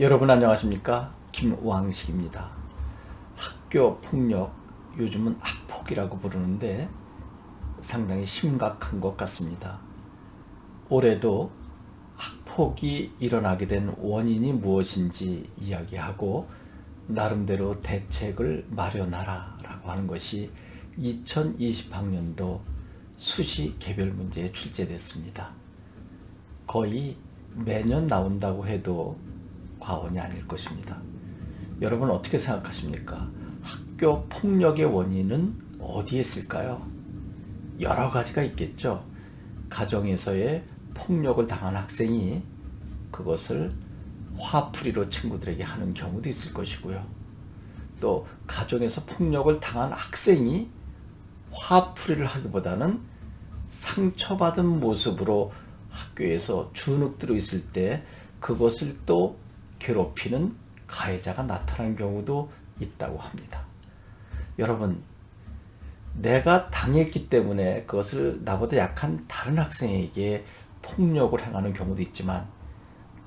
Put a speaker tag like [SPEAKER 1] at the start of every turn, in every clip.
[SPEAKER 1] 여러분 안녕하십니까? 김왕식입니다. 학교 폭력, 요즘은 학폭이라고 부르는데 상당히 심각한 것 같습니다. 올해도 학폭이 일어나게 된 원인이 무엇인지 이야기하고 나름대로 대책을 마련하라라고 하는 것이 2020학년도 수시 개별 문제에 출제됐습니다. 거의 매년 나온다고 해도 과언이 아닐 것입니다. 여러분 어떻게 생각하십니까? 학교 폭력의 원인은 어디에 있을까요? 여러 가지가 있겠죠. 가정에서의 폭력을 당한 학생이 그것을 화풀이로 친구들에게 하는 경우도 있을 것이고요. 또 가정에서 폭력을 당한 학생이 화풀이를 하기보다는 상처받은 모습으로 학교에서 주눅들어 있을 때 그것을 또 괴롭히는 가해자가 나타나는 경우도 있다고 합니다. 여러분, 내가 당했기 때문에 그것을 나보다 약한 다른 학생에게 폭력을 행하는 경우도 있지만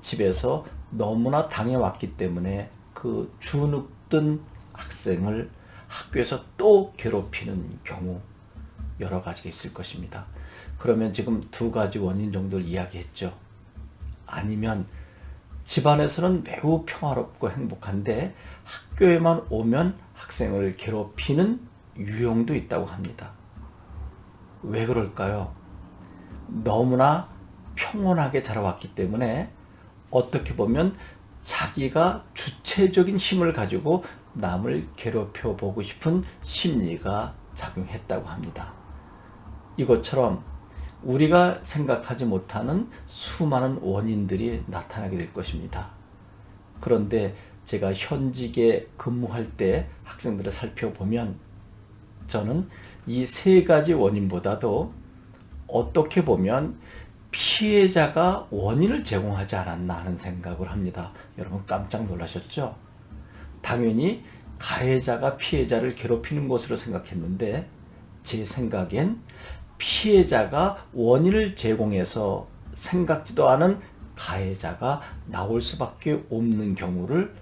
[SPEAKER 1] 집에서 너무나 당해왔기 때문에 그 주눅든 학생을 학교에서 또 괴롭히는 경우 여러 가지가 있을 것입니다. 그러면 지금 두 가지 원인 정도를 이야기했죠. 아니면 집안에서는 매우 평화롭고 행복한데 학교에만 오면 학생을 괴롭히는 유형도 있다고 합니다. 왜 그럴까요? 너무나 평온하게 자라왔기 때문에 어떻게 보면 자기가 주체적인 힘을 가지고 남을 괴롭혀 보고 싶은 심리가 작용했다고 합니다. 이것처럼 우리가 생각하지 못하는 수많은 원인들이 나타나게 될 것입니다. 그런데 제가 현직에 근무할 때 학생들을 살펴보면 저는 이 세 가지 원인보다도 어떻게 보면 피해자가 원인을 제공하지 않았나 하는 생각을 합니다. 여러분 깜짝 놀라셨죠? 당연히 가해자가 피해자를 괴롭히는 것으로 생각했는데 제 생각엔 피해자가 원인을 제공해서 생각지도 않은 가해자가 나올 수밖에 없는 경우를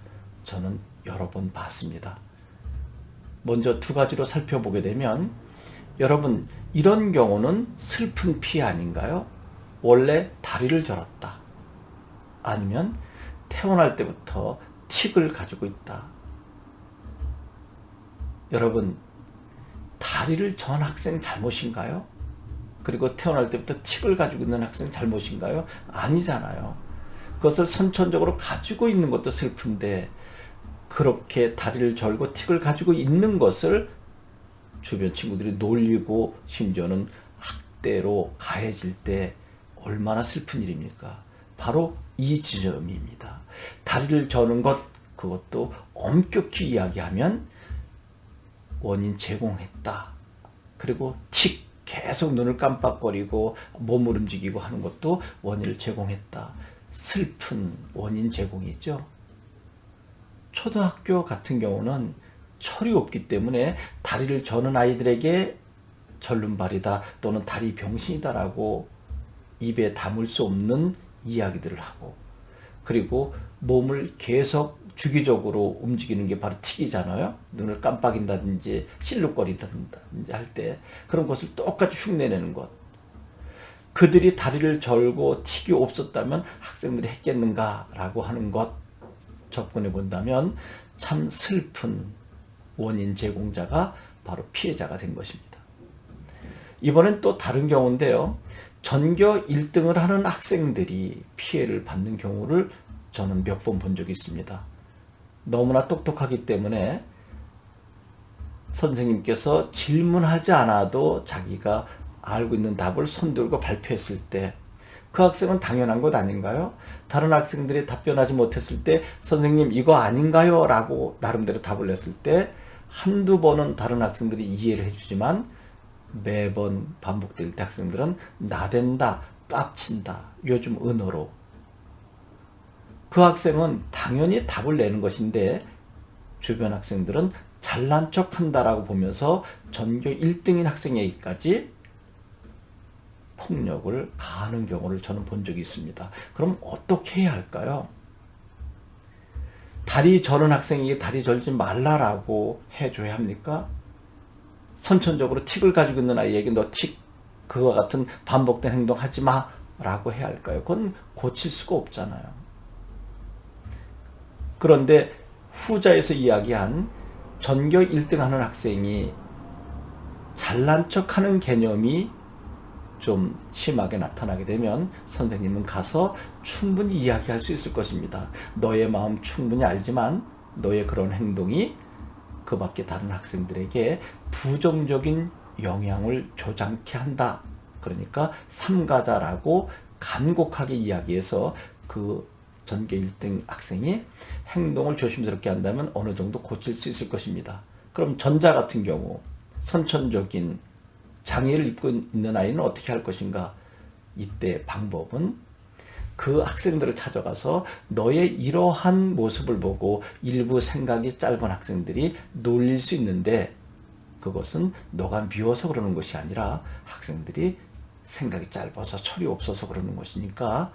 [SPEAKER 1] 저는 여러 번 봤습니다. 먼저 두 가지로 살펴보게 되면 여러분 이런 경우는 슬픈 피해 아닌가요? 원래 다리를 절었다. 아니면 태어날 때부터 틱을 가지고 있다. 여러분 다리를 전 학생 잘못인가요? 그리고 태어날 때부터 틱을 가지고 있는 학생 잘못인가요? 아니잖아요. 그것을 선천적으로 가지고 있는 것도 슬픈데 그렇게 다리를 절고 틱을 가지고 있는 것을 주변 친구들이 놀리고 심지어는 학대로 가해질 때 얼마나 슬픈 일입니까? 바로 이 지점입니다. 다리를 저는 것 그것도 엄격히 이야기하면 원인 제공했다. 그리고 틱 계속 눈을 깜빡거리고 몸을 움직이고 하는 것도 원인을 제공했다. 슬픈 원인 제공이죠. 초등학교 같은 경우는 철이 없기 때문에 다리를 저는 아이들에게 절름발이다 또는 다리 병신이다라고 입에 담을 수 없는 이야기들을 하고 그리고 몸을 계속 주기적으로 움직이는 게 바로 틱이잖아요. 눈을 깜빡인다든지 실룩거린다든지 할 때 그런 것을 똑같이 흉내내는 것. 그들이 다리를 절고 틱이 없었다면 학생들이 했겠는가라고 하는 것 접근해 본다면 참 슬픈 원인 제공자가 바로 피해자가 된 것입니다. 이번엔 또 다른 경우인데요. 전교 1등을 하는 학생들이 피해를 받는 경우를 저는 몇 번 본 적이 있습니다. 너무나 똑똑하기 때문에 선생님께서 질문하지 않아도 자기가 알고 있는 답을 손들고 발표했을 때 그 학생은 당연한 것 아닌가요? 다른 학생들이 답변하지 못했을 때 선생님 이거 아닌가요? 라고 나름대로 답을 냈을 때 한두 번은 다른 학생들이 이해를 해주지만 매번 반복될 때 학생들은 나댄다, 깝친다, 요즘 은어로 그 학생은 당연히 답을 내는 것인데 주변 학생들은 잘난 척 한다라고 보면서 전교 1등인 학생에게까지 폭력을 가하는 경우를 저는 본 적이 있습니다. 그럼 어떻게 해야 할까요? 다리 저는 학생에게 다리 절지 말라라고 해줘야 합니까? 선천적으로 틱을 가지고 있는 아이에게 너 틱, 그와 같은 반복된 행동 하지 마 라고 해야 할까요? 그건 고칠 수가 없잖아요. 그런데 후자에서 이야기한 전교 1등 하는 학생이 잘난 척하는 개념이 좀 심하게 나타나게 되면 선생님은 가서 충분히 이야기할 수 있을 것입니다. 너의 마음 충분히 알지만 너의 그런 행동이 그 밖에 다른 학생들에게 부정적인 영향을 조지 않게 한다. 그러니까 삼가자라고 간곡하게 이야기해서 그 전교 1등 학생이 행동을 조심스럽게 한다면 어느 정도 고칠 수 있을 것입니다. 그럼 전자 같은 경우 선천적인 장애를 입고 있는 아이는 어떻게 할 것인가? 이때 방법은 그 학생들을 찾아가서 너의 이러한 모습을 보고 일부 생각이 짧은 학생들이 놀릴 수 있는데 그것은 너가 미워서 그러는 것이 아니라 학생들이 생각이 짧아서 철이 없어서 그러는 것이니까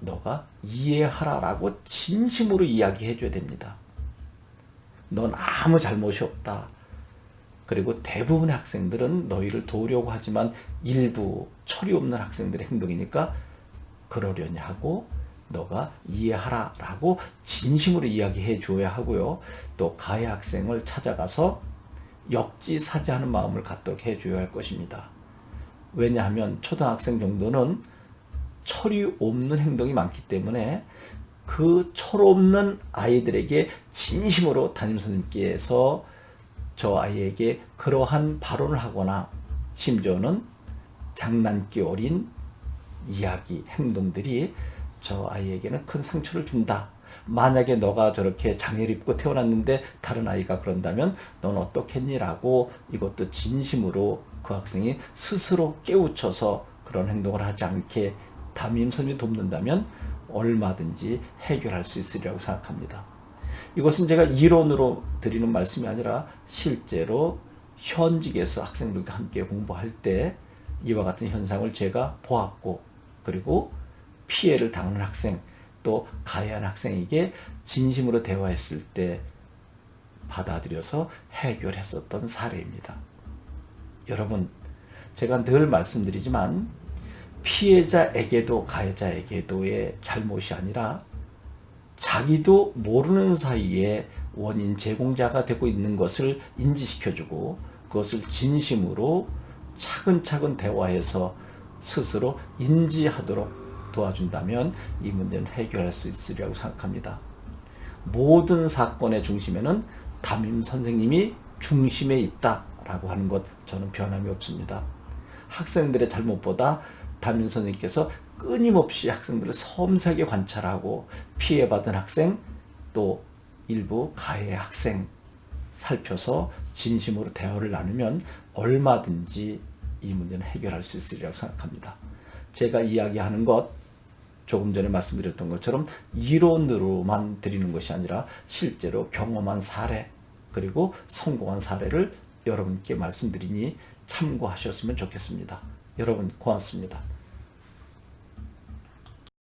[SPEAKER 1] 너가 이해하라라고 진심으로 이야기해 줘야 됩니다. 넌 아무 잘못이 없다. 그리고 대부분의 학생들은 너희를 도우려고 하지만 일부 철이 없는 학생들의 행동이니까 그러려니 하고 너가 이해하라라고 진심으로 이야기해 줘야 하고요. 또 가해 학생을 찾아가서 역지사지하는 마음을 갖도록 해줘야 할 것입니다. 왜냐하면 초등학생 정도는 철이 없는 행동이 많기 때문에 그 철 없는 아이들에게 진심으로 담임선생님께서 저 아이에게 그러한 발언을 하거나 심지어는 장난기 어린 이야기, 행동들이 저 아이에게는 큰 상처를 준다. 만약에 너가 저렇게 장애를 입고 태어났는데 다른 아이가 그런다면 넌 어떻겠니라고 이것도 진심으로 그 학생이 스스로 깨우쳐서 그런 행동을 하지 않게 담임 선생님이 돕는다면 얼마든지 해결할 수 있으리라고 생각합니다. 이것은 제가 이론으로 드리는 말씀이 아니라 실제로 현직에서 학생들과 함께 공부할 때 이와 같은 현상을 제가 보았고 그리고 피해를 당하는 학생 또 가해한 학생에게 진심으로 대화했을 때 받아들여서 해결했었던 사례입니다. 여러분, 제가 늘 말씀드리지만 피해자에게도 가해자에게도의 잘못이 아니라 자기도 모르는 사이에 원인 제공자가 되고 있는 것을 인지시켜주고 그것을 진심으로 차근차근 대화해서 스스로 인지하도록 도와준다면 이 문제는 해결할 수 있으리라고 생각합니다. 모든 사건의 중심에는 담임 선생님이 중심에 있다라고 하는 것 저는 변함이 없습니다. 학생들의 잘못보다 담임 선생님께서 끊임없이 학생들을 섬세하게 관찰하고 피해받은 학생 또 일부 가해 학생 살펴서 진심으로 대화를 나누면 얼마든지 이 문제는 해결할 수 있으리라고 생각합니다. 제가 이야기하는 것 조금 전에 말씀드렸던 것처럼 이론으로만 드리는 것이 아니라 실제로 경험한 사례 그리고 성공한 사례를 여러분께 말씀드리니 참고하셨으면 좋겠습니다. 여러분 고맙습니다.